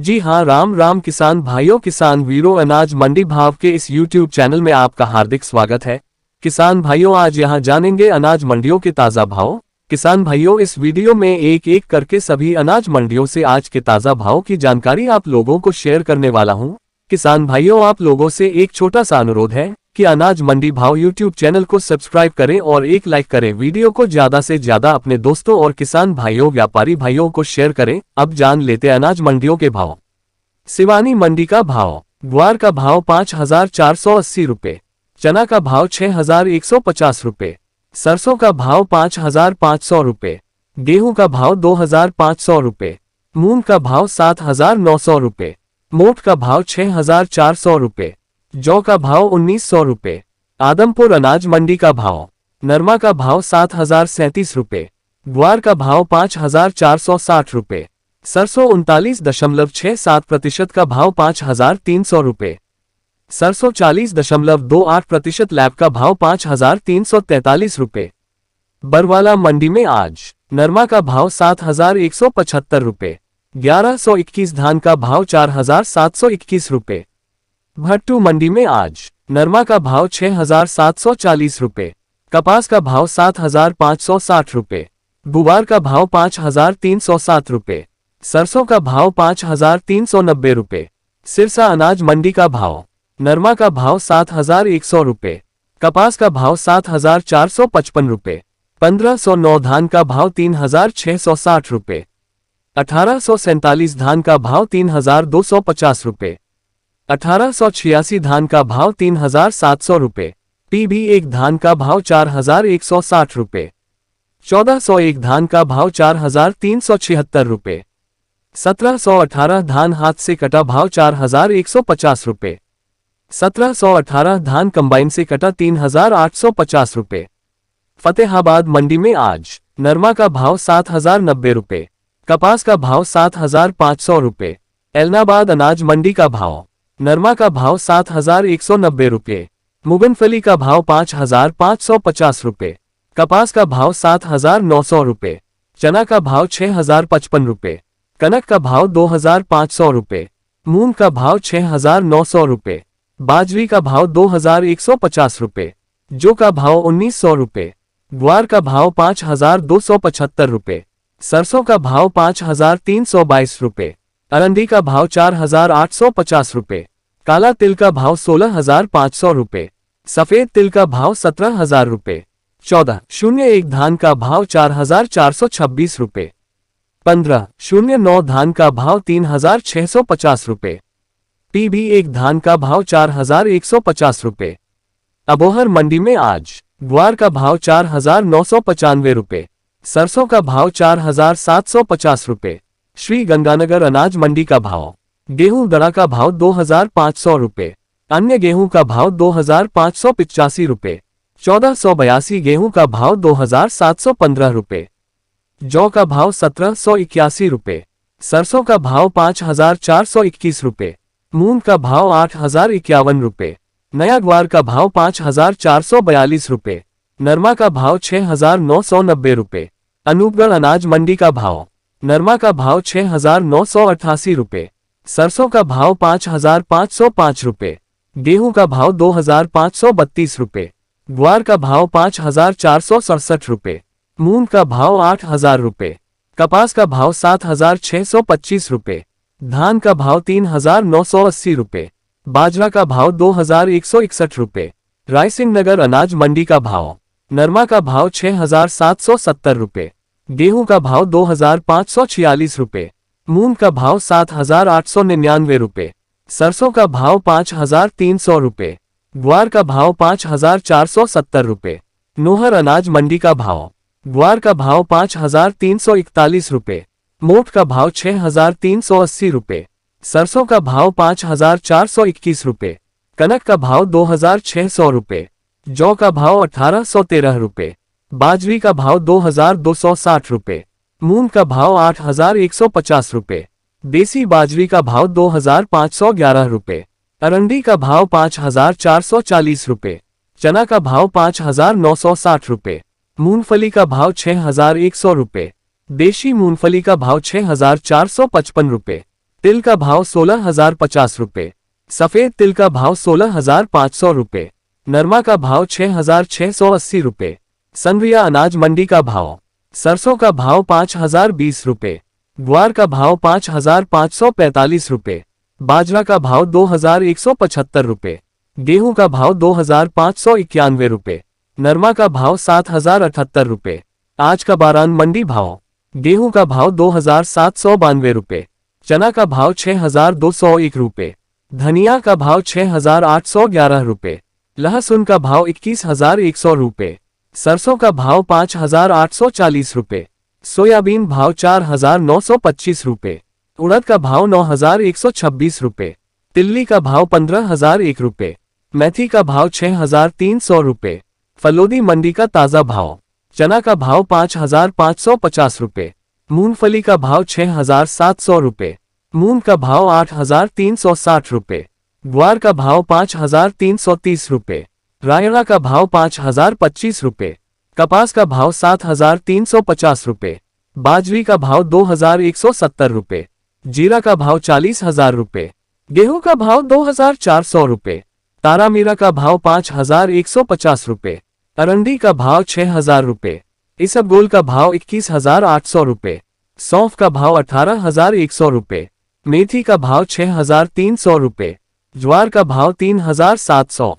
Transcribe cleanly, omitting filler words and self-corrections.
जी हाँ, राम राम किसान भाइयों, किसान वीरों, अनाज मंडी भाव के इस YouTube चैनल में आपका हार्दिक स्वागत है। किसान भाइयों, आज यहाँ जानेंगे अनाज मंडियों के ताज़ा भाव। किसान भाइयों, इस वीडियो में एक एक करके सभी अनाज मंडियों से आज के ताज़ा भाव की जानकारी आप लोगों को शेयर करने वाला हूँ। किसान भाइयों, आप लोगों से एक छोटा सा अनुरोध है कि अनाज मंडी भाव YouTube चैनल को सब्सक्राइब करें और एक लाइक करें। वीडियो को ज्यादा से ज्यादा अपने दोस्तों और किसान भाइयों, व्यापारी भाइयों को शेयर करें। अब जान लेते अनाज मंडियों के भाव। सिवानी मंडी का भाव। ग्वार का भाव 5,480 रुपये, चना का भाव 6,150 रुपये, सरसों का भाव 5,500 रुपये, गेहूं का भाव 2,500 रुपये, मूंग का भाव 7,900 रुपये, मोठ का भाव 6,400 रुपये, जौ का भाव 1,900 रुपये। आदमपुर अनाज मंडी का भाव। नरमा का भाव 7,037 रुपये, ग्वार का भाव 5,460 रुपये, सरसों 39.67% का भाव 5,300 रुपये, सरसों 40.28% लैब का भाव 5,343 रुपये। बरवाला मंडी में आज नरमा का भाव 7,175 रुपये, 1121 धान का भाव 4,721 रुपये। भट्टू मंडी में आज नरमा का भाव 6,740 रुपये, कपास का भाव 7,560 रुपये, गुवार का भाव 5,307 रुपये, सरसों का भाव 5,390 रुपये। सिरसा अनाज मंडी का भाव। नरमा का भाव 7,100 रुपये, कपास का भाव 7,455 रुपये, 1,509 धान का भाव 3,660 रुपये, 1,847 धान का भाव 3,250 रुपये, 1,886 धान का भाव 3,700 रुपये, PB1 धान का भाव 4,160 रुपये, 1,401 धान का भाव 4,376 रुपये, 1,718 धान हाथ से कटा भाव 4,150 रुपये, 1,718 धान कंबाइन से कटा 3,850 रुपये। फतेहाबाद मंडी में आज नरमा का भाव 7,090 रुपये, कपास का भाव 7,500 रुपये। एलनाबाद अनाज मंडी का भाव। नरमा का भाव 7,190 रुपये, मुगनफली का भाव 5,550 रुपये, कपास का भाव 7,900 रुपये, चना का भाव 6,055 रुपये, कनक का भाव 2,500 रुपये, मूंग का भाव 6,900 रुपये, बाजरी का भाव 2,150 रुपये, जौ का भाव 1,900 रुपये, ग्वार का भाव 5,275 रुपये, सरसों का भाव 5,322 रुपये, अरंडी का भाव 4,850 रुपये, काला तिल का भाव 16,500 रुपये, सफेद तिल का भाव 17,000 रुपये, 1401 धान का भाव 4,426 रुपये, 1509 धान का भाव 3,650 रुपये, PB1 धान का भाव 4,150 रुपये। अबोहर मंडी में आज ग्वार का भाव 4,995 रुपये, सरसों का भाव 4,750 रुपये। श्री गंगानगर अनाज मंडी का भाव। गेहूं दड़ा का भाव 2,500 रुपये, अन्य गेहूं का भाव 2,585 रुपये, 1,482 गेहूं का भाव 2,715 रुपये, जौ का भाव 1,781 रुपये, सरसों का भाव 5,421 रुपये, मूंग का भाव 8,051 रुपये, नया ग्वार का भाव 5,442 रुपये, नरमा का भाव 6,990 रुपये। अनूपगढ़ अनाज मंडी का भाव। नरमा का भाव 6,988 रुपये, सरसों का भाव 5,505 रुपये, गेहूं का भाव 2,532 रुपये, ग्वार का भाव 5,467 रुपये, मूंग का भाव 8,000 रुपये, कपास का भाव 7,625 रुपये, धान का भाव 3,980 रुपये, बाजरा का भाव 2,161 रुपये। रायसिंह नगर अनाज मंडी का भाव। नरमा का भाव 6,770 रुपये, गेहूं का भाव 2,546 रुपये, मूंग का भाव 7,899 रुपये, सरसों का भाव 5,300 रुपये, ग्वार का भाव 5,470 रुपये। नोहर अनाज मंडी का भाव। ग्वार का भाव 5,341 रुपये, मोठ का भाव 6,380 रुपये, सरसों का भाव 5,421 रुपये, कनक का भाव 2,600 रुपये, जौ का भाव 1,813 रुपये, बाजरी का भाव 2,260 रुपये, मूंग का भाव 8,150 रुपये, देसी बाजरी का भाव 2,511 रुपये, अरंडी का भाव 5,440 रुपये, चना का भाव 5,960 रुपये, मूंगफली का भाव 6,100 रुपये, देशी मूंगफली का भाव 6,455 रुपये, तिल का भाव 16,050 रुपये। सफेद तिल का भाव 16,500 रुपये। नरमा का भाव 6,680 रुपये। सनरिया अनाज मंडी का भाव। सरसों का भाव 5,020 रुपये। ग्वार का भाव 5,545 रुपये। बाजरा का भाव 2,175 रुपये। गेहूं का भाव 2,591 रुपये। नरमा का भाव 7,078 रुपये। आज का बारान मंडी भाव। गेहूं का भाव 2,792 रुपये। चना का भाव 6,201 रुपये। धनिया का भाव 6,811 रुपये। लहसुन का भाव 21,100 रुपये। सरसों का भाव 5,840 रुपये। सोयाबीन भाव 4,925 रुपये। उड़द का भाव 9,126 रुपये। तिल्ली का भाव 15,001 रुपये। मेथी का भाव 6,300 रुपये। फलोदी मंडी का ताज़ा भाव। चना का भाव 5,550 रुपये। मूंगफली का भाव 6,700 रुपये। मूंग का भाव 8,360 रुपये। ग्वार का भाव 5,330 रुपये। रायड़ा का भाव 5,025 रुपये। कपास का भाव 7,350 रुपये। बाजरी का भाव 2,170 रुपये। जीरा का भाव 40,000 रुपये। गेहूं का भाव 2,400 रुपये। तारामीरा का भाव 5,150 रुपये। अरंडी का भाव 6,000 रुपये। इसबगोल का भाव 21,800 रुपये। सौंफ का भाव 18,100 रुपये। मेथी का भाव 6,300 रुपये। ज्वार का भाव 3,700।